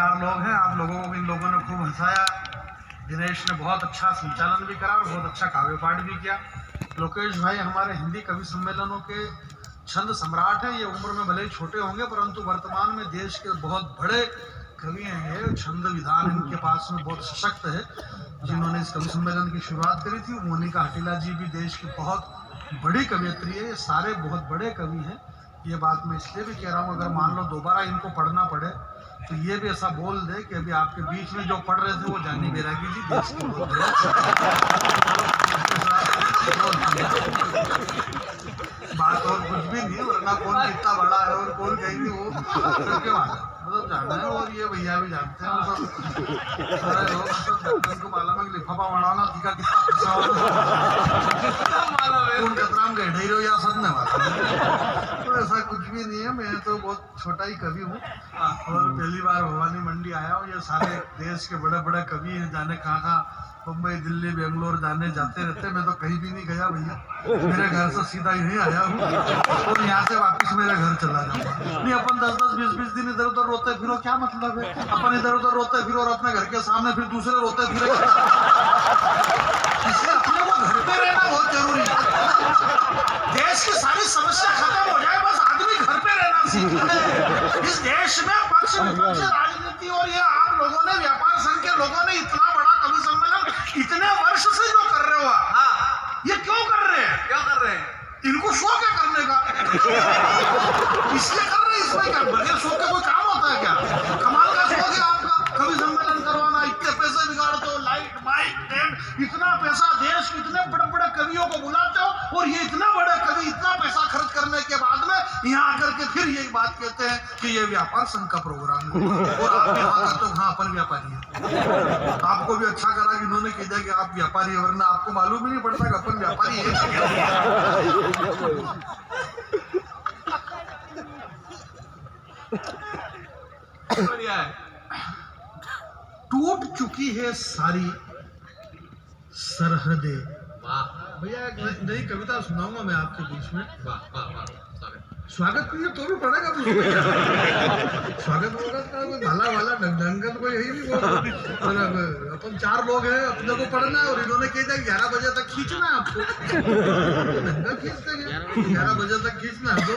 चार लोग हैं। आप लोगों को इन लोगों ने खूब हंसाया। दिनेश ने बहुत अच्छा संचालन भी करा और बहुत अच्छा काव्य पाठ भी किया। लोकेश भाई हमारे हिंदी कवि सम्मेलनों के छंद सम्राट हैं। ये उम्र में भले ही छोटे होंगे परंतु वर्तमान में देश के बहुत बड़े कवि हैं। ये छंद विधान इनके पास में बहुत सशक्त है। जिन्होंने इस कवि सम्मेलन की शुरुआत करी थी, मोनिका हटीला जी भी देश की बहुत बड़ी कवियत्री है। ये सारे बहुत बड़े कवि हैं। ये बात मैं इसलिए भी कह रहा हूँ, अगर मान लो दोबारा इनको पढ़ना पड़े तो ये भी ऐसा बोल दे कि अभी आपके बीच में जो पढ़ रहे थे वो जानी बैरागी जी देश के बहुत बड़े। बात और कुछ भी नहीं, वरना कौन कितना बड़ा है और कौन कहेंगे वो सबके मालूम, मतलब जाना है। और ये भैया भी जानते हैं, वो सब सारे लोग सब उनको मालूम है कि लिफाफा बनाना कितना पैसा कौन कतराम गए ढेरो या सब ने मालूम। तो ऐसा कुछ भी नहीं है। मैं तो बहुत छोटा ही कवि हूँ और पहली बार भवानी मंडी आया हूँ। ये सारे देश के बड़े बड़े कवि हैं, जाने कहाँ कहाँ मुंबई दिल्ली बेंगलोर जाने जाते रहते। मैं तो कहीं भी नहीं गया भैया, मेरे घर से सीधा यहीं आया हूँ और यहाँ से वापस मेरे घर चला जाऊंगा। नहीं अपन 10-10, 20-20 दिन इधर उधर रोते फिरो, क्या मतलब है? अपन इधर उधर रोते फिरो और अपने घर के सामने फिर दूसरे रोते फिरो। इसलिए अपने को घर पे रहना बहुत जरूरी है। देश की सारी समस्या खत्म हो जाए, बस आदमी घर पे रहना सीखे। इस देश में पक्ष विपक्ष राजनीति और ये आप लोगों ने व्यापार संघ के लोगों ने इतना बड़ा कवि सम्मेलन इतने वर्ष से जो कर रहे हो, ये क्यों कर रहे हैं? क्या कर रहे हैं? इनको शौक है करने का, इसलिए कर रहे हैं। इसमें क्या बगैर शौक के कोई काम होता है क्या? कमाल का शौक है आपका कवि सम्मेलन करवाना। इतने पैसे बिगाड़ते हो, लाइट माइक टेंट, इतना पैसा, देश के इतने बड़े बड़े कवियों को बुलाते हो और ये इतना बड़े कवि इतना पैसा खर्च करने के बाद में यहाँ आकर के फिर ये बात कहते हैं कि ये व्यापार संघ का प्रोग्राम है और आप यहाँ करते हो। हाँ अपन व्यापारी है। आपको भी अच्छा करा कि इन्होंने कह दिया कि आप व्यापारी है, वरना आपको मालूम ही नहीं पड़ता कि अपन व्यापारी है। टूट चुकी है सारी सरहदें। भैया एक नई कविता सुनाऊंगा मैं आपके बीच में। स्वागत नहीं है तो भी पड़ेगा स्वागत होगा का कोई भला वाला ढंगन कोई यही नहीं बोल। अपन 4 लोग हैं, अपने को पढ़ना है और इन्होंने कह दिया 11 बजे तक खींचना है आपको। ढंगा खींचते 11 बजे तक खींचना है तो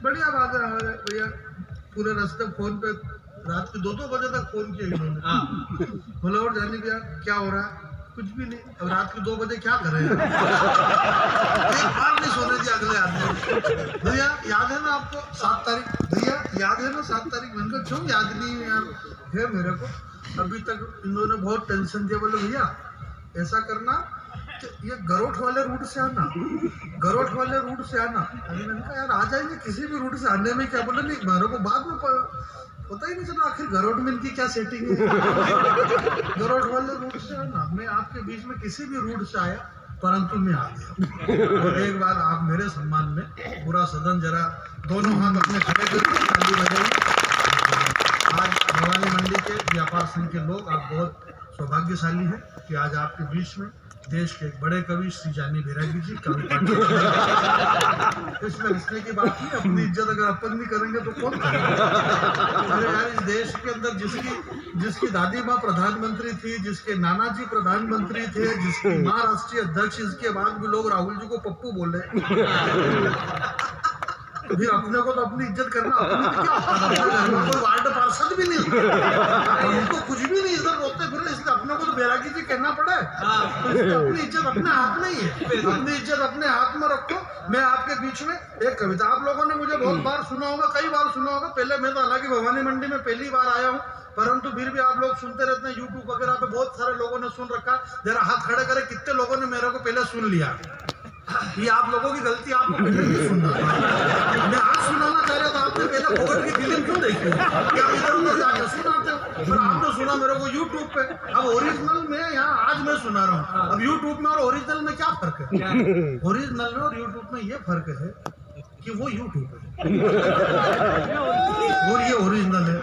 बढ़िया बात है। हमारे भैया पूरे रास्ते फोन पे रात के 2-2 बजे तक फोन किया इन्होंने। बोले और जानी भैया क्या हो रहा है? कुछ भी नहीं। अब रात के 2 बजे क्या करें? एक बार नहीं सोने दिया अगले आदमी। भैया याद है ना आपको 7 तारीख? भैया याद है ना 7 तारीख? मैंने कहा क्यों याद नहीं यार है मेरे को। अभी तक इन्होंने बहुत टेंशन दिया। बोले भैया ऐसा करना कि ये गरोठ वाले रूट से आना, गरोठ वाले रूट से आना। अभी मैंने कहा यार आ जाएंगे किसी भी रूट से आने में क्या। बोले नहीं मेरे को बाद में पता ही नहीं चला आखिर गरोठ में इनकी क्या सेटिंग है। गरोठ वाले रूट से आना। मैं आपके बीच में किसी भी रूट से आया परंतु मैं आ गया। और एक बार आप मेरे सम्मान में पूरा सदन जरा दोनों हाथ अपने खड़े करके ताली बजाइए। आज भवानी मंडी के व्यापार संघ के लोग आप बहुत सौभाग्यशाली हैं कि आज आपके बीच में देश के एक बड़े कवि श्री जानी बैरागी जी कवि पाठ। इसमें हंसने की बात नहीं, अपनी इज्जत अगर अपन नहीं करेंगे तो कौन करेगा? अरे यार इस देश के अंदर जिसकी दादी माँ प्रधानमंत्री थी, जिसके नाना जी प्रधानमंत्री थे, जिसकी माँ राष्ट्रीय अध्यक्ष, इसके बाद भी लोग राहुल जी को पप्पू बोले। फिर अपने को तो अपनी इज्जत करना अपने क्या कोई वार्ड पार्षद भी नहीं, उनको कुछ भी नहीं इधर रोते फिर, इसलिए अपने को तो बैरागी जी कहना पड़े। तो अपनी इज्जत अपने हाथ में ही है। अपनी इज्जत अपने हाथ में रखो। मैं आपके बीच में एक कविता, आप लोगों ने मुझे बहुत बार सुना होगा, कई बार सुना होगा। पहले मैं तो हालांकि भवानी मंडी में पहली बार आया हूँ परंतु फिर भी आप लोग सुनते रहते हैं। यूट्यूब वगैरह पे बहुत सारे लोगों ने सुन रखा। जरा हाथ खड़े करे कितने लोगों ने मेरे को पहले सुन लिया। ये आप लोगों की गलती, आपको पहले नहीं सुनना। मैं आज सुनाना चाह रहा था, आपने पहले फोकट की फिल्म क्यों देखी? क्या इधर उधर जाकर सुनाते हो? पर आपने सुना मेरे को यूट्यूब पे। अब ओरिजिनल में यहाँ आज मैं सुना रहा हूँ। अब यूट्यूब में और ओरिजिनल में क्या फर्क है? ओरिजिनल में और यूट्यूब में ये फर्क है कि वो यूट्यूब है और ये ओरिजिनल है।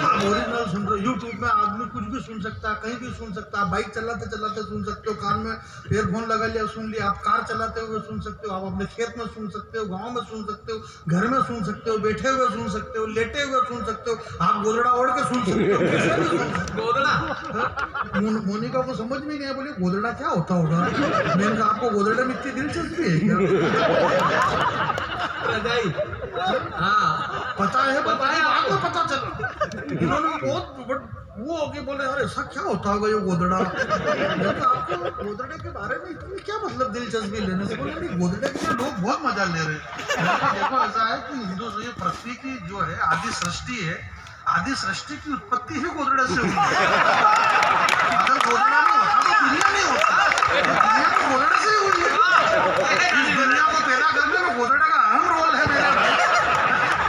आप ओरिजिनल सुन रहे हो, यूट्यूब में आदमी आदमी कुछ भी सुन सकता है, कहीं भी सुन सकता है। बाइक चलाते चलाते सुन सकते हो, कान में ईयरफोन लगा लिया सुन लिया। आप कार चलाते हुए सुन सकते हो, आप अपने खेत में सुन सकते हो, गाँव में सुन सकते हो, घर में सुन सकते हो, बैठे हुए सुन सकते हो, लेटे हुए सुन सकते हो, आप गोदड़ा ओढ़ के सुन सकते हो, कैसे भी सुन सकते हो। गोदड़ा मोनिका को समझ में नहीं आया, बोले गोदड़ा क्या होता होगा। मैंने कहा आपको गोदड़े में इतनी दिलचस्पी है क्या? हाँ पता है आपको पता चला। इन्होंने बहुत वो होके बोले यार ऐसा क्या होता होगा ये गोदड़ा। आपको गोदड़े के बारे में इतनी क्या मतलब दिलचस्पी लेने से। बोले नहीं गोदड़े के लोग बहुत मजा ले रहे हैं। देखो ऐसा है कि हिंदू ये पृथ्वी की जो है आदि सृष्टि है, आदि सृष्टि की उत्पत्ति ही गोदड़े से हुई है। अगर गोदड़ा नहीं होता तो दुनिया नहीं होता, दुनिया तो गोदड़े से ही हुई है। इस दुनिया को पैदा करने में गोदड़े का अहम रोल है मेरे भाई।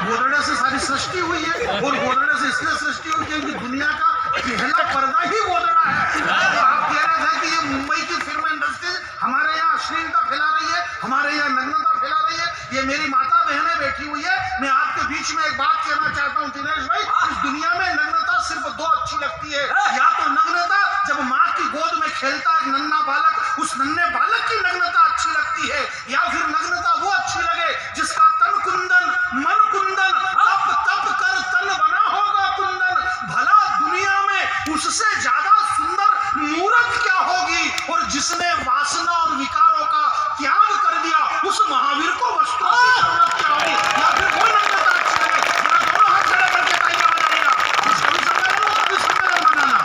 गोदड़े से सारी सृष्टि हुई है और गोदड़े से इसलिए सृष्टि हुई क्योंकि दुनिया का पहला पर्दा ही गोदड़ा है। तो आप कह रहे थे कि ये मुंबई की फिल्म इंडस्ट्री हमारे यहाँ अश्लीलता फैला रही है, हमारे यहाँ नग्नता फैला रही है। ये मेरी माता बहनें बैठी हुई है, मैं आपके बीच में एक बात कहना चाहता हूँ दिनेश भाई, इस दुनिया में नग्नता सिर्फ दो अच्छी लगती है। या तो नग्नता जब माँ की गोद में खेलता एक नन्हा बालक, उस नन्हे बालक की नग्नता अच्छी लगती है, या फिर नग्नता वो अच्छी लगे जिसका तन कुंदन मन कुंदन, तप तप कर तन बना होगा कुंदन। भला दुनिया में उससे ज्यादा सुंदर मूर्त क्या होगी। और जिसने वासना और विकारों का त्याग कर दिया उस महावीर को वस्त्रों की जरूरत क्या होगी। या फिर वो नग्नता अच्छी लगे। या दोनों हाथ खड़े करके तालियां बजाइएगा। इस कवि सम्मेलन को कवि सम्मेलन बनाना।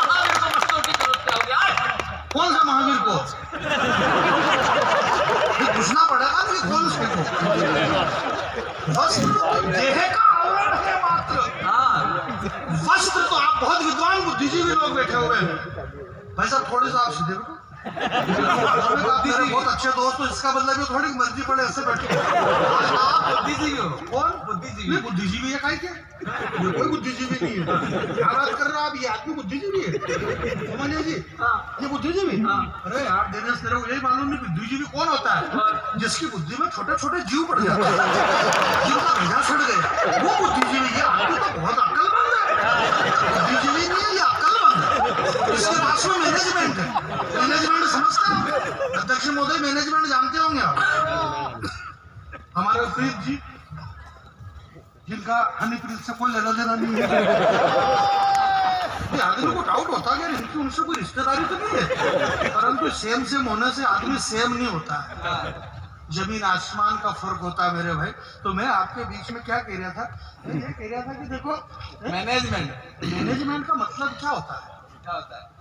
महावीर को वस्त्रों की जरूरत क्या होगी। कौन सा महावीर को पूछना पड़ेगा कि कौन से को। वस्त्र देह का आवरण है मात्र। वस्त्र तो आप बहुत विद्वान बुद्धिजीवी लोग बैठे हुए हैं भाई साहब, थोड़ी सा आप सीधे बैठो। मेरे बहुत अच्छे दोस्त हो, इसका मतलब ये थोड़ी मर्जी पड़े ऐसे बैठो। आप बुद्धिजीवी हो। कौन बुद्धिजीवी? बुद्धिजीवी है काहे क्या? ये कोई बुद्धिजीवी नहीं है। क्या बात कर रहे हो आप? ये आदमी बुद्धिजीवी है समझिए जी। ये बुद्धिजीवी। अरे यार दिनेश तेरे को यही मालूम नहीं बुद्धिजीवी कौन होता है? जिसकी बुद्धि में छोटे छोटे जीव पड़ जाते हैं, जिनका भेजा छड़ गया वो बुद्धिजीवी। ये आदमी तो बहुत अक्लमंद है। बुद्धिजीवी नहीं है, ये अक्लमंद है। इसके पास में मैनेजमेंट है। मैनेजमेंट समझते हैं अध्यक्ष महोदय, मैनेजमेंट जानते होंगे आप। हमारे प्रीत जी जिनका हनीप्रीत से कोई लेना देना नहीं है। आदमी को डाउट होता है इनकी उनसे कोई रिश्तेदारी तो नहीं है, परंतु सेम सेम होने से आदमी सेम नहीं होता है। जमीन आसमान का फर्क होता है मेरे भाई। तो मैं आपके बीच में क्या कह रहा था, मैं ये कह रहा था कि देखो मैनेजमेंट का मतलब क्या होता है।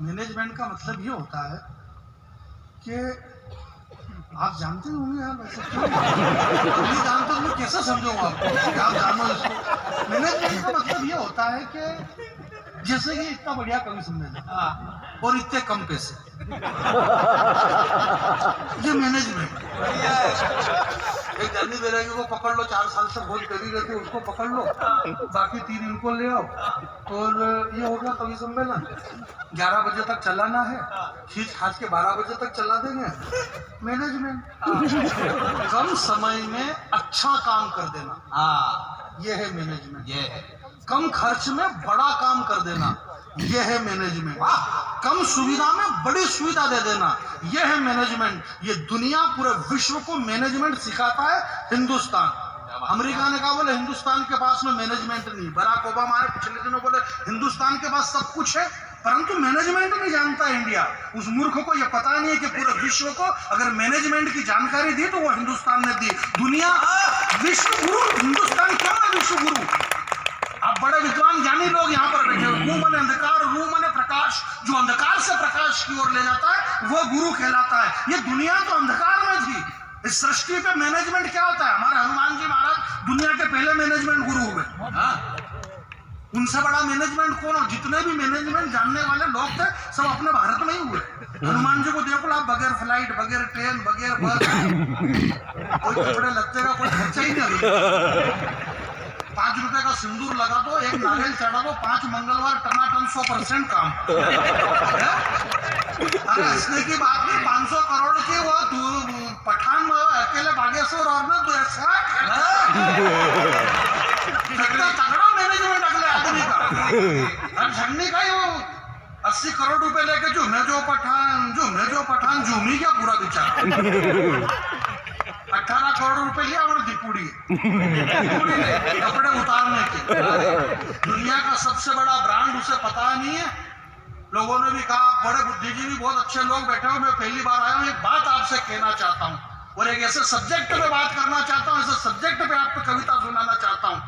मैनेजमेंट का मतलब ये होता है कि आप जानते होंगे यार, वैसे नहीं जानते तो मैं कैसे समझूंगा आपको, आप जानो इसको। मैनेजमेंट का मतलब ये होता है कि जैसे कि इतना बढ़िया कवि सम्मेलन और इतने कम पैसे, ये मैनेजमेंट। एक जर्नी बैरागी को पकड़ लो, 4 साल से बहुत करी रहती है, उसको पकड़ लो, बाकी 3 इनको ले आओ और ये हो गया कवि सम्मेलन। 11 बजे तक चलाना है, खींच खाच के 12 बजे तक चला देंगे। मैनेजमेंट कम समय में अच्छा काम कर देना, ये है मैनेजमेंट। ये है कम खर्च में बड़ा काम कर देना, यह है मैनेजमेंट। कम सुविधा में बड़ी सुविधा दे देना, यह है मैनेजमेंट। ये दुनिया पूरे विश्व को मैनेजमेंट सिखाता है हिंदुस्तान। अमेरिका ने कहा बोले हिंदुस्तान के पास में मैनेजमेंट नहीं। बराक ओबामा ने पिछले दिनों बोले हिंदुस्तान के पास सब कुछ है परंतु मैनेजमेंट नहीं जानता इंडिया। उस मूर्ख को यह पता नहीं है कि पूरे विश्व को अगर मैनेजमेंट की जानकारी दी तो वो हिंदुस्तान ने दी। दुनिया विश्व गुरु, हिंदुस्तान क्यों है विश्व गुरु? आप बड़े विद्वान ज्ञानी लोग यहाँ पर बैठे हुए। मुंह मने अंधकार, रूह मने प्रकाश। जो अंधकार से प्रकाश की ओर ले जाता है वो गुरु कहलाता है। ये दुनिया तो अंधकार में थी। इस सृष्टि पे मैनेजमेंट क्या होता है? हमारे हनुमान जी महाराज दुनिया के पहले मैनेजमेंट गुरु हुए। उनसे बड़ा मैनेजमेंट कौन हो? जितने भी मैनेजमेंट जानने वाले लोग थे सब अपने भारत में ही हुए। हनुमान जी को देखो आप, बगैर फ्लाइट, बगैर ट्रेन, बगैर बस, कोई कपड़े लगते का कोई खर्चा ही नहीं। 5 रुपए का सिंदूर लगा दो, एक नारियल चढ़ा दो, 5 मंगलवार टनाटन 100% काम। अरे हंसने की बात नहीं, 500 करोड़ की वो पठान अकेले बागेश्वर और में तो ऐसा तगड़ा मैनेजमेंट अगले आदमी का। अब झंडी का ही वो 80 करोड़ रुपए लेके झूमे जो पठान झूमी क्या पूरा बेचारा। 18 करोड़ रुपए लिया और दीपुड़ी कपड़े उतारने के। दुनिया का सबसे बड़ा ब्रांड उसे पता नहीं है। लोगों ने भी कहा, बड़े बुद्धिजीवी बहुत अच्छे लोग बैठे हो, मैं पहली बार आया हूँ, एक बात आपसे कहना चाहता हूँ और एक ऐसे सब्जेक्ट पे बात करना चाहता हूँ, ऐसे सब्जेक्ट पे आपको कविता सुनाना चाहता हूँ।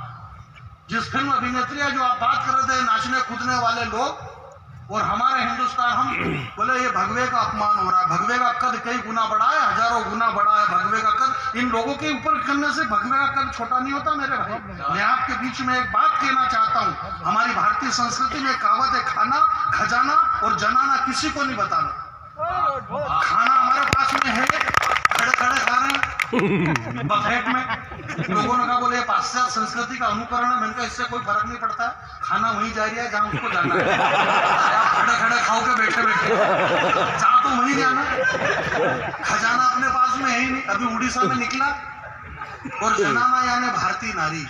जिस फिल्म अभिनेत्री है जो आप बात कर रहे थे, नाचने कूदने वाले लोग और हमारे हिंदुस्तान, हम बोले ये भगवे का अपमान हो रहा है। भगवे का कद कई गुना बड़ा है, हजारों गुना बड़ा है भगवे का कद। इन लोगों के ऊपर करने से भगवे का कद छोटा नहीं होता मेरे भाई। मैं आपके बीच में एक बात कहना चाहता हूँ, हमारी भारतीय संस्कृति में कहावत है, खाना खजाना और जनाना किसी को नहीं बताना। खाना हमारे पास में है, खड़े खड़े खा रहे हैं बफेट में। लोगों ने कहा बोले पाश्चात्य संस्कृति का अनुकरण है। मैंने कहा इससे कोई फर्क नहीं पड़ता, खाना वहीं जा रही है जहाँ उसको जाना है। खड़े खड़े खाओ के बैठे बैठे जहाँ तो वहीं जाना। खजाना अपने पास में है ही नहीं। अभी उड़ीसा में निकला और जनाना यानी भारतीय नारी,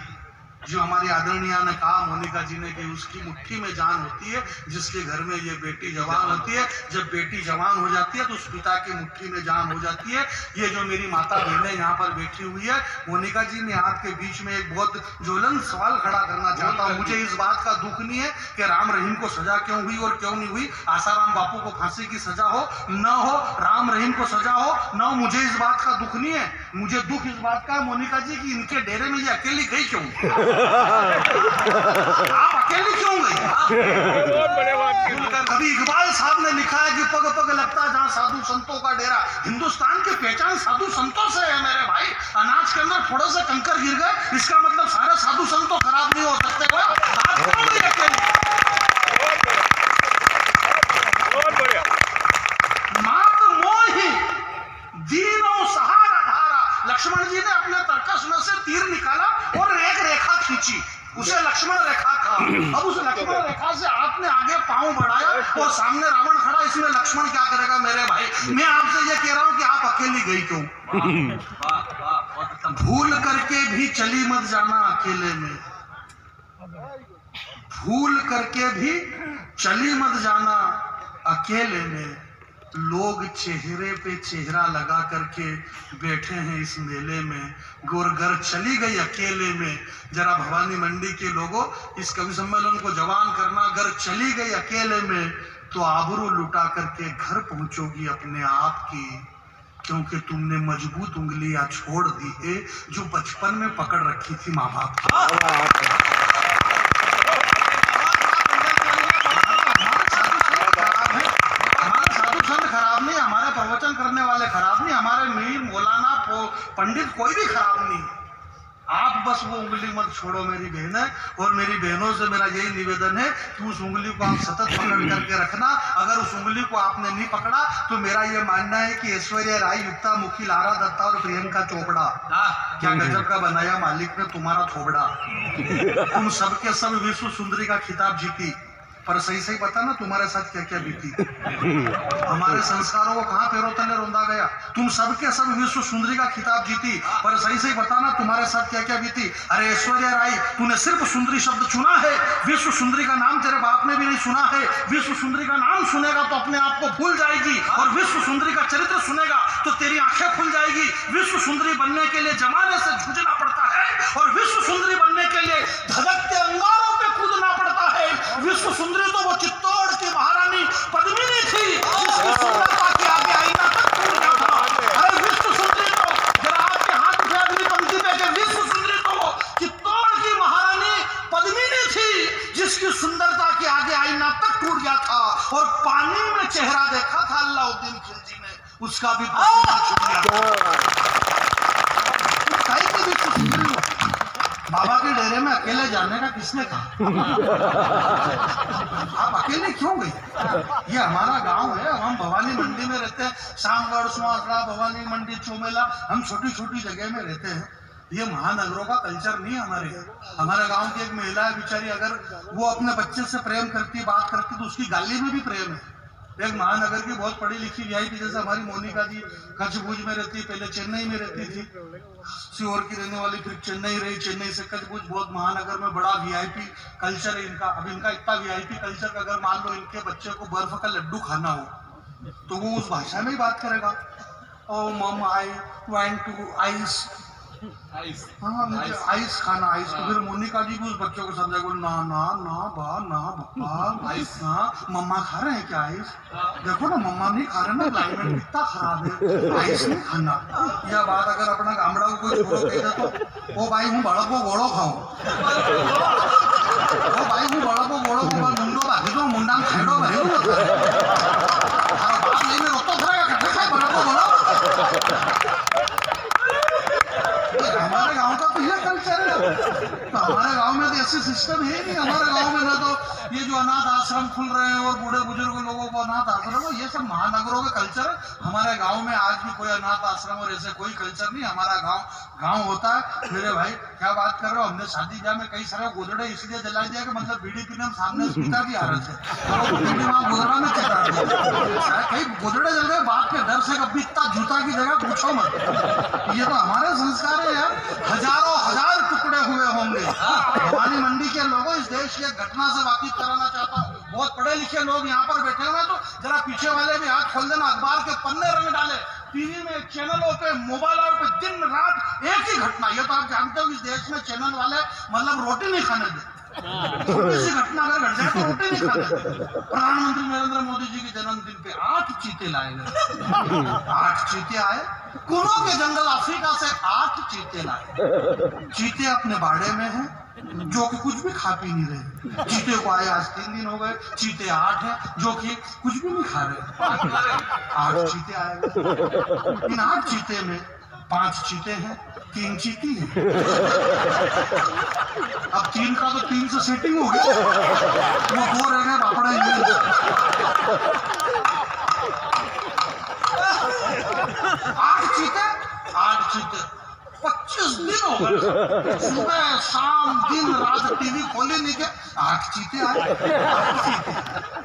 जो हमारी आदरणीय ने कहा मोनिका जी ने कि उसकी मुट्ठी में जान होती है, जिसके घर में ये बेटी जवान होती है। जब बेटी जवान हो जाती है तो उस पिता की मुट्ठी में जान हो जाती है। ये जो मेरी माता बहनें यहाँ पर बैठी हुई है, मोनिका जी, मैं आपके बीच में एक बहुत ज्वलंत सवाल खड़ा करना चाहता हूँ। मुझे इस बात का दुख नहीं है कि राम रहीम को सजा क्यों हुई और क्यों नहीं हुई। आसाराम बापू को फांसी की सजा हो न हो, राम रहीम को सजा हो न हो, मुझे इस बात का दुख नहीं है। मुझे दुख इस बात का, मोनिका जी, की इनके डेरे में ये अकेली गई क्यों? आप अकेली क्यों गई? कभी इकबाल साहब ने लिखा है कि पग पग लगता जहाँ साधु संतों का डेरा। हिंदुस्तान की पहचान साधु संतों से है मेरे भाई। अनाज के अंदर थोड़े से कंकर गिर गए, इसका मतलब सारे साधु संत तो खराब नहीं हो सकते। आप क्यों गई अकेली? मात मोही दीनों सहारा धारा। लक्ष्मण जी ने अपने तरकस में से तीर निकाला और एक रेखा खींची, उसे लक्ष्मण रेखा कहा। अब उस लक्ष्मण रेखा से आपने आगे पांव बढ़ाया और सामने रावण खड़ा। इसमें लक्ष्मण क्या करेगा मेरे भाई? मैं आपसे ये कह रहा हूं कि आप अकेली गई क्यों? भूल करके भी चली मत जाना अकेले में। भूल करके भी चली मत जाना अकेले में। लोग चेहरे पे चेहरा लगा करके बैठे हैं इस मेले में। गोरगर चली गई अकेले में। जरा भवानी मंडी के लोगों, इस कवि सम्मेलन को जवान करना। घर चली गई अकेले में तो आबरू लुटा करके घर पहुंचोगी अपने आप की, क्योंकि तुमने मजबूत उंगलियां छोड़ दी है जो बचपन में पकड़ रखी थी माँ बाप की। प्रवचन करने वाले खराब नहीं, हमारे मीर मौलाना पंडित कोई भी खराब नहीं। आप बस वो उंगली मत छोड़ो मेरी बहनें। और मेरी बहनों से मेरा यही निवेदन है कि उस उंगली को आप सतत पकड़ करके रखना। अगर उस उंगली को आपने नहीं पकड़ा तो मेरा ये मानना है कि ऐश्वर्या राय, युक्ता मुखी, लारा दत्ता और प्रियंका चोपड़ा, क्या गजब का बनाया मालिक ने तुम्हारा थोबड़ा। तुम सबके सब विश्व सुंदरी का खिताब जीती, पर सही सही पता ना तुम्हारे साथ क्या क्या बीती। हमारे संस्कारों को कहां पैरों तले रौंदा गया। तुम सबके सब विश्व सुंदरी का खिताब जीती, पर सही सही पता ना तुम्हारे साथ क्या क्या बीती। अरे ऐश्वर्या राय, तूने सिर्फ सुंदरी शब्द चुना है, विश्व सुंदरी का नाम तेरे बाप ने भी नहीं सुना है। विश्व सुंदरी का नाम सुनेगा तो अपने आप को भूल जाएगी, और विश्व सुंदरी का चरित्र सुनेगा तो तेरी आंखें खुल जाएगी। विश्व सुंदरी बनने के लिए जमाने से जूझना पड़ता है, और विश्व सुंदरी बनने के लिए धधकते अंगारों पे कूदना पड़ता है। विश्व सुंदरी तो वो चित्तौड़ की महारानी पद्मिनी थी, जिसकी सुंदरता के आगे आईना तक टूट गया था। अरे विश्व सुंदरी तो, जरा आपके हाथ उठे अगली पंक्ति पे, कि विश्व सुंदरी तो वो चित्तौड़ की महारानी पद्मिनी थी, जिसकी सुंदरता के आगे आईना तक टूट गया था। और पानी में चेहरा देखा था अलाउद्दीन खिलजी ने, उसका भी पसीना छूट गया था। बाबा के डेरे में अकेले जाने का किसने कहा? आप अकेले क्यों गए? ये हमारा गांव है, हम भवानी मंडी में रहते हैं। शामगढ़, सुहासड़ा, भवानी मंडी, चोमेला, हम छोटी छोटी जगह में रहते हैं। ये महानगरों का कल्चर नहीं है हमारे। हमारे गांव की एक महिला है बेचारी, अगर वो अपने बच्चे से प्रेम करती, बात करती तो उसकी गाली में भी प्रेम है। एक महानगर की बहुत पढ़ी लिखी वीआईपी, जैसे हमारी मोनिका जी कच्छ-भुज में रहती है, पहले चेन्नई में रहती थी, सीहोर की रहने वाली, फिर चेन्नई रही, चेन्नई से कच्छ-भुज, बहुत महानगर में बड़ा वीआईपी कल्चर है इनका। अब इनका इतना वीआईपी कल्चर का अगर मान लो इनके बच्चे को बर्फ का लड्डू खाना हो तो वो उस भाषा में ही बात करेगा। ओ मम आई वांट टू आइस, हाँ मुझे आइस खाना, आइस। तो फिर मोनिका जी भी उस बच्चों को समझा, बोल ना ना ना बा ना बप्पा आइस, हाँ मम्मा खा रहे हैं क्या आइस? देखो ना मम्मा नहीं खा रहे ना, क्लाइमेट कितना खराब है, आइस नहीं खाना। यह बात अगर अपना गामड़ा को कोई छोड़ो कह दे तो ओ भाई हूँ बड़ा को गोड़ो खाऊं, ओ भाई हूँ बड़ा को गोड़ो को मुंडो बाकी दो मुंडा में खेड़ो भाई बात नहीं में रोतो खड़ा कट्टे खाए बड़ा को गोड़ो। हमारे गांव का तो यह कल्चर है। तो हमारे गांव में तो ऐसे सिस्टम है नहीं। हमारे गांव में ना तो ये जो अनाथ आश्रम खुल रहे हैं और बूढ़े बुजुर्ग लोगों को अनाथ आश्रम, ये सब महानगरों का कल्चर है। हमारे गांव में आज भी कोई अनाथ आश्रम और ऐसे कोई कल्चर नहीं। हमारा गांव होता है। मेरे भाई क्या बात कर रहे हो, हमने शादी ब्याह में कई सारे गोदड़े इसलिए जला दिया कि मतलब बीड़ी पीने में सामने पिता भी आ रहे थे, गोदड़ा में कई गोदड़े जल गए बाप के डर से, कभी इतना जूता की जगह पूछो मत। ये तो हमारे संस्कार है यार। हजारों हजार टुकड़े हुए होंगे। भवानी मंडी के लोगों, इस देश की घटना से वाकिफ कराना चाहता हूँ। बहुत पढ़े लिखे लोग यहाँ पर बैठे हुए हैं, तो जरा पीछे वाले भी हाथ खोल देना, अखबार के पन्ने रंग डाले, टीवी में चैनलों पे मोबाइलों पे दिन रात एक ही घटना। ये तो आप जानते हो इस देश में चैनल वाले मतलब रोटी नहीं खाने दे, छोटी सी घटना अगर घट जाए तो रोटी नहीं खाते। प्रधानमंत्री नरेंद्र मोदी जी के जन्मदिन पे 8 चीते लाए गए। 8 चीते आए, कुनों के जंगल अफ्रीका से 8 चीते लाए। चीते अपने बाड़े में हैं, जो कि कुछ भी खा पी नहीं रहे। चीते को आए आज 3 दिन हो गए। चीते 8 हैं जो कि कुछ भी नहीं खा रहे। 8 चीते आए। इन 8 चीते में 5 चीते हैं, 3 चीती हैं। अब 3 का तो 3 से सेटिंग हो गई, वो 2 रह गए बापड़ा ही। 8 चीते 25 दिन हो गए, सुबह शाम दिन रात टीवी खोले नहीं के 8 चीते आए। 8 चीते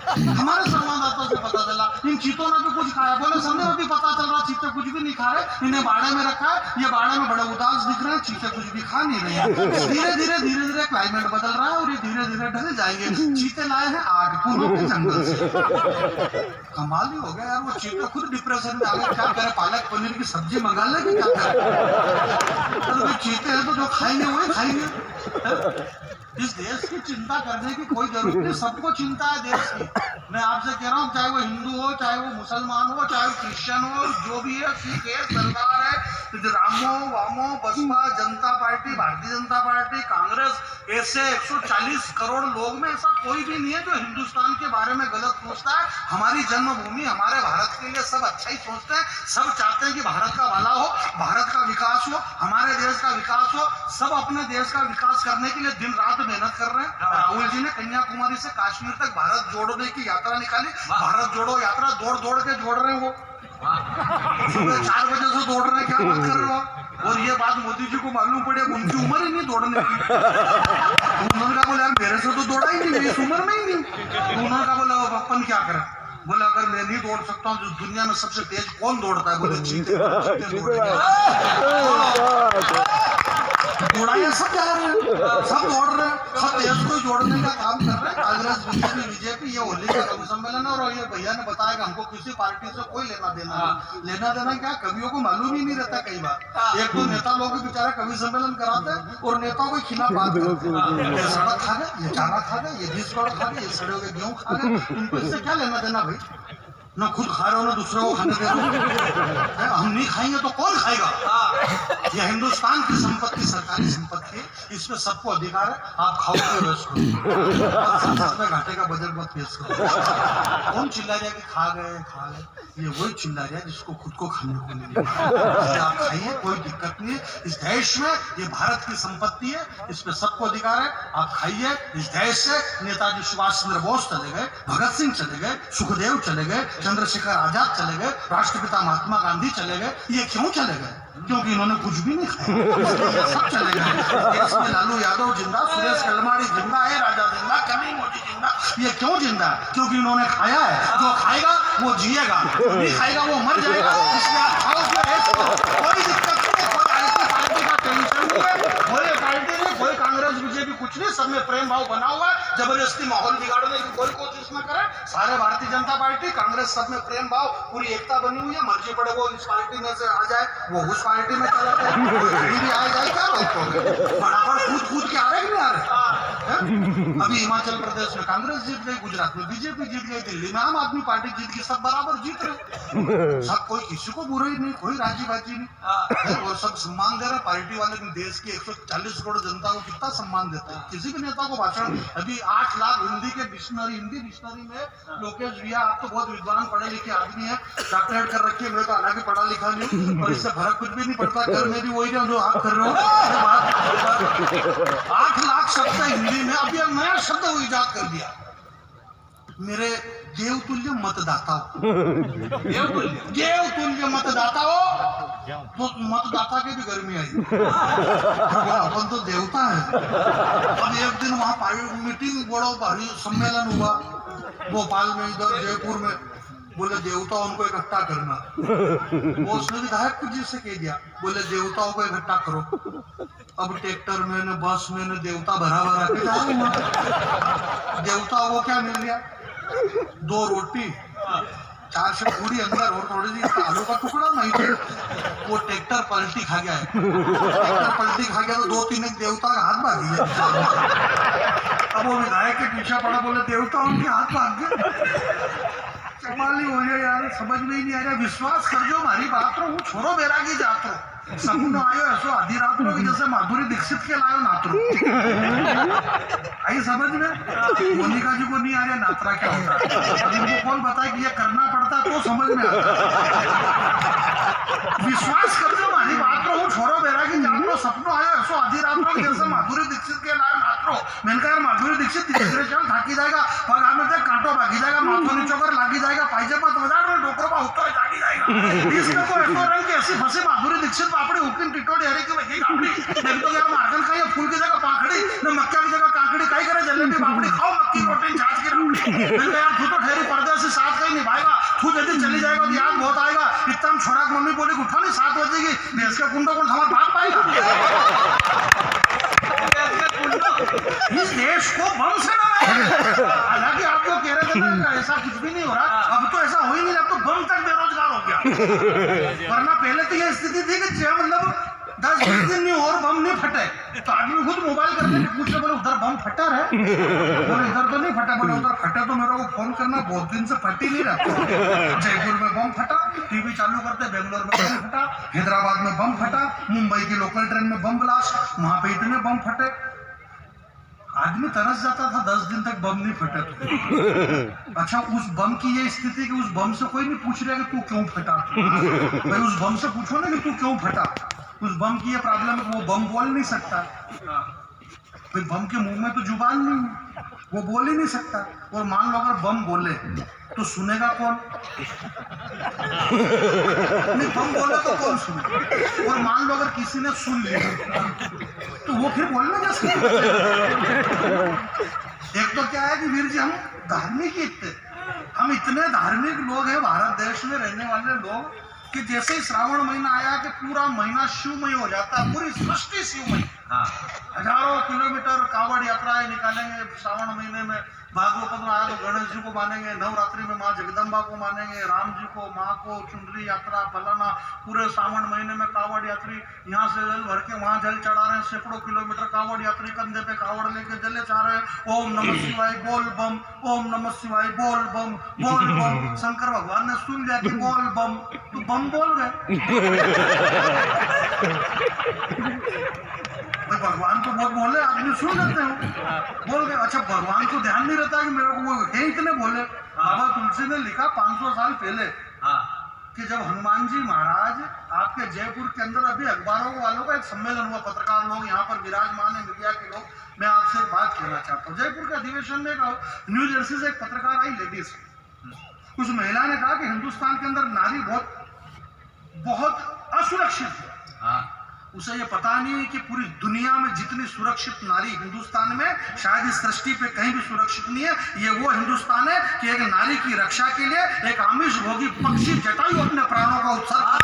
हमारे संवाददाता से पता चला इन चीतों ने भी कुछ खाया। बोले समझे भी पता चल रहा चीते कुछ भी नहीं खा रहे, इन्हें बाड़े में रखा है, ये बाड़े में बड़े उदास दिख रहे हैं, चीते कुछ भी खा नहीं रहे हैं। धीरे धीरे क्लाइमेट बदल रहा है और ये धीरे धीरे ढल जाएंगे। चीते लाए हैं 8 कुनों के जंगल से। कमाल ही हो गया यार, वो चीते खुद डिप्रेशन में आ गए। क्या करे, पालक पनीर की सब्जी मंगा ले कि क्या करे? तो चीते हैं तो जो खाएंगे वही खाएंगे। इस देश की चिंता करने की कोई जरूरत नहीं, सबको चिंता है देश की। मैं आपसे कह रहा हूँ, चाहे वो हिंदू हो, चाहे वो मुसलमान हो, चाहे वो क्रिश्चियन हो, जो भी है, सिख है, सरकार है, रामो वामो बसपा जनता पार्टी, भारतीय जनता पार्टी, कांग्रेस, ऐसे 140 करोड़ लोग में ऐसा कोई भी नहीं है जो हिंदुस्तान के बारे में गलत सोचता है। हमारी जन्मभूमि, हमारे भारत के लिए सब अच्छा ही सोचते हैं। सब चाहते हैं कि भारत का भला हो, भारत का विकास हो, हमारे देश का विकास हो। सब अपने देश का विकास करने के लिए दिन रात मेहनत कर रहे हैं। राहुल जी ने कन्याकुमारी से कश्मीर तक भारत जोड़ने की यात्रा निकाली। भारत जोड़ो यात्रा दौड़ दौड़ के जोड़ रहे हैं। वो सुबह 4 बजे से दौड़ रहे हैं, क्या बात कर रहे हो? और ये बात मोदी जी को मालूम पड़े, उनकी उम्र ही नहीं दौड़ने की। उन्होंने कहा बोले यार मेरे से तो दौड़ा ही नहीं, इस उम्र में ही नहीं। तो उन्होंने कहा बोले अपन क्या करें? बोले अगर मैं नहीं दौड़ सकता हूँ, जो दुनिया में सबसे तेज कौन दौड़ता है? बोले चीते दौड़ाइए। सब जा रहे हैं, सब दौड़ रहे हैं, सब देश को जोड़ने का काम कर रहे हैं। कांग्रेस बीजेपी ये होली का कवि सम्मेलन है। और ये भैया ने बताया कि हमको किसी पार्टी से कोई लेना देना क्या, कवियों को मालूम ही नहीं रहता। कई बार एक तो नेता लोग बेचारे कवि सम्मेलन कराते हैं और नेताओं के खिलाफ बात करते हैं। ये सड़क खा गए, ये चारा खा गए, ये 20 करोड़ खा गए, ये सड़े हुए गेहूं खा गए। इनको इससे क्या लेना देना भाई? ना खुद खा रहे हो ना दूसरे को खाने दे रहे हो। हम नहीं खाएंगे तो कौन खाएगा? यह हिंदुस्तान की संपत्ति, सरकारी संपत्ति, इसमें सबको अधिकार है। आप खाओ तो वेस्ट करो, संसद में घाटे का बजट मत पेश करो। कौन चिल्ला रहा है कि खा गए? ये वही चिल्ला रहा है जिसको खुद को खाने को नहीं मिला। आप खाइए, कोई दिक्कत नहीं है। इस देश में ये भारत की संपत्ति है, इसमें सबको अधिकार है। आप खाइए। इस देश से नेताजी सुभाष चंद्र बोस चले गए, भगत सिंह चले गए, सुखदेव चले गए, चंद्रशेखर आजाद चले गए, राष्ट्रपिता महात्मा गांधी चले गए। ये क्यों चले गए? क्योंकि इन्होंने कुछ भी नहीं खाया, इसलिए ये सब चले गए। देश में लालू यादव जिंदा, सुरेश कलमाड़ी जिंदा है, राजा जिंदा, कभी मोदी जिंदा। ये क्यों जिंदा है? क्योंकि इन्होंने खाया है। जो खाएगा वो जिएगा, जो नहीं खाएगा वो मर जाएगा। इसलिए आप खाओ, कोई दिक्कत नहीं, कोई पार्टी का टेंशन नहीं है, कोई पार्टी नहीं, कोई कांग्रेस बीजेपी कुछ नहीं, सब में प्रेम भाव बना हुआ है। जबरदस्ती माहौल बिगाड़ने की कोई कोशिश न करे। सारे भारतीय जनता पार्टी, कांग्रेस, सब में प्रेम भाव, पूरी एकता बनी हुई है। मर्जी पड़े वो इस पार्टी में से आ जाए, वो उस पार्टी में चला जाए, कहीं भी आ जाए, क्या रोक बराबर कूद के आ रहे कि नहीं आ रहे? अभी हिमाचल प्रदेश में कांग्रेस जीत गई, गुजरात में बीजेपी जीत गई, दिल्ली में आम आदमी पार्टी जीत गई, सब बराबर जीत रहे। सब कोई किसी को बुराई नहीं, कोई राजी बाजी नहीं, वो सब सम्मान दे रहे। पार्टी वाले देश की 140 करोड़ जनता को कितना सम्मान देते हैं। किसी भी नेता को भाषण, अभी 8 लाख हिंदी डिक्शनरी में लोकेश भैया, आप तो बहुत विद्वान पढ़े लिखे आदमी है, डॉक्टरेट कर रखी है, मैं तो हालांकि पढ़ा लिखा नहीं, और इससे फर्क कुछ भी नहीं पड़ता। घर में भी वही जो आप कर रहे हो। 8 लाख शब्द हिंदी में, अभी एक नया शब्द वो इजाद कर दिया, मेरे देवतुल्य मतदाताओं। देवतुल्य मतदाताओं, तो मतदाता की भी गर्मी आई, अपन तो देवता है। अब एक दिन वहाँ मीटिंग, बड़ा भारी सम्मेलन हुआ भोपाल में, इधर जयपुर में, बोले देवताओं को इकट्ठा करना। वो उसने विधायक जी से कह दिया, बोले देवताओं को इकट्ठा करो। अब ट्रैक्टर में न बस में न देवता भरा भरा के जा रहे हैं। देवताओं को क्या मिल गया? 2 रोटी, 4 से पूरी अंदर और थोड़ी सी आलू का टुकड़ा नहीं थे। वो ट्रैक्टर पलटी खा गया है। ट्रैक्टर पलटी खा गया तो 2-3 एक देवता का हाथ भाग गया। अब वो विधायक के पीछे पड़ा, बोले देवता उनके हाथ भाग गए। कमाल ही हो गया यार, समझ में ही नहीं आ रहा। विश्वास कर जो हमारी बात रो, वो छोरो बैरागी जात रो, सपनो आयो ऐसो आधी रात रो, जैसे माधुरी दीक्षित के लायो नात्रो। आई समझ में? मोनिका जी को नहीं आ रहा नात्रा क्या होता है। अब इनको कौन बताए कि ये करना पड़ता तो समझ में आता। विश्वास कर जो हमारी बात रो, वो छोरो बैरागी जात रो, सपनो आयो ऐसो आधी रात रो, जैसे माधुरी दीक्षित के लायो नात्रो। मैंने कहा यार माधुरी दीक्षित धीरे चल, थाकी जाएगा, पगार में से कांटो भागी जाएगा, माथो नीचो कर लागी जाएगा, पाइजामा बजा रहे डोकरो का होता है जागी जाएगा। इसमें को ऐसो रंग के ऐसी फंसी माधुरी दीक्षित पापड़ी हुकिन टिटोड़ी हरे की वही कापड़ी। नहीं तो यार मार्गन खाइए फूल की जगह पाखड़ी, न मक्का की जगह काकड़ी, काई करे जलेबी पापड़ी खाओ, मक्की प्रोटीन छाछ की राबड़ी। मैंने कहा यार तू तो ठहरी पर्दे से साथ कहीं निभाएगा, तू यदि चली जाएगा तो याद बहुत आएगा। इतना हम छोड़ा मम्मी बोली उठा नहीं 7 बजेगी, भैंस के कुंडो कौन हमारा बाप पाएगा। इस देश को बम से डराया। हालांकि आप जो कह रहे थे ना ऐसा कुछ भी नहीं हो रहा, अब तो ऐसा हो ही नहीं रहा, अब तो बम तक बेरोजगार हो गया। वरना पहले तो ये स्थिति थी कि मतलब 10-20 दिन नहीं और बम नहीं फटे तो आदमी खुद मोबाइल करके पूछ ले, बोले उधर बम फटा है, बोले इधर तो नहीं फटा, बोले उधर फटे तो मेरे को फोन करना, बहुत दिन से फटी नहीं रहता। जयपुर में बम फटा, टीवी चालू करते बेंगलोर में बम फटा, हैदराबाद में बम फटा, मुंबई की लोकल ट्रेन में बम ब्लास्ट, वहां पे इतने बम फटे, आदमी तरस जाता था 10 दिन तक बम नहीं फटे तो। अच्छा उस बम की ये स्थिति कि उस बम से कोई नहीं पूछ रहा कि तू क्यों फटा। भाई उस बम से पूछो ना कि तू क्यों फटा। उस बम की ये प्रॉब्लम है, वो बम बोल नहीं सकता, फिर बम के मुंह में तो जुबान नहीं है, वो बोल ही नहीं सकता। और मान लो अगर बम बोले तो सुनेगा कौन? नहीं बम बोले तो कौन सुने? और मान लो अगर किसी ने सुन लिया तो वो फिर बोलना कैसे? एक तो क्या है कि वीर जी हम धार्मिक हम इतने धार्मिक लोग हैं भारत देश में रहने वाले लोग कि जैसे ही श्रावण महीना आया कि पूरा महीना शिवमय हो जाता है, पूरी सृष्टि शिवमय। हजारों किलोमीटर कावड़ यात्राएं निकालेंगे श्रावण महीने में। भागवत में आया तो गणेश जी को मानेंगे, नवरात्रि में माँ जगदम्बा को मानेंगे, राम जी को, माँ को, चुनरी यात्रा फलाना, पूरे श्रावण महीने में कावड़ यात्री यहाँ से जल भर के वहाँ जल चढ़ा रहे हैं। सैकड़ों किलोमीटर कावड़ यात्री कंधे पे कावड़ लेके जले चाह रहे हैं। ओम नमः शिवाय बोल बम, ओम नमः शिवाय बोल बम, बोल बम। शंकर भगवान ने सुन लिया कि बोल बम, तो बम बोल गए। भगवान तो बहुत बोले, आदमी सुन लेते हो, बोल गए। अच्छा भगवान को ध्यान नहीं रहता कि मेरे को वो है इतने बोले। बाबा तुलसी ने लिखा 500 साल पहले कि जब हनुमान जी महाराज आपके जयपुर के अंदर, अभी अखबारों वालों का एक सम्मेलन हुआ, पत्रकार लोग यहाँ पर विराजमान है, मीडिया के लोग, मैं आपसे बात कहना चाहता हूँ। जयपुर के अधिवेशन में न्यू जर्सी से एक पत्रकार आई, लेडीज, उस महिला ने कहा कि हिंदुस्तान के अंदर नारी बहुत असुरक्षित है। हाँ उसे ये पता नहीं है कि पूरी दुनिया में जितनी सुरक्षित नारी हिंदुस्तान में शायद इस सृष्टि पे कहीं भी सुरक्षित नहीं है। ये वो हिंदुस्तान है कि एक नारी की रक्षा के लिए एक आमिष भोगी पक्षी जटायु अपने प्राणों का उत्सर्ग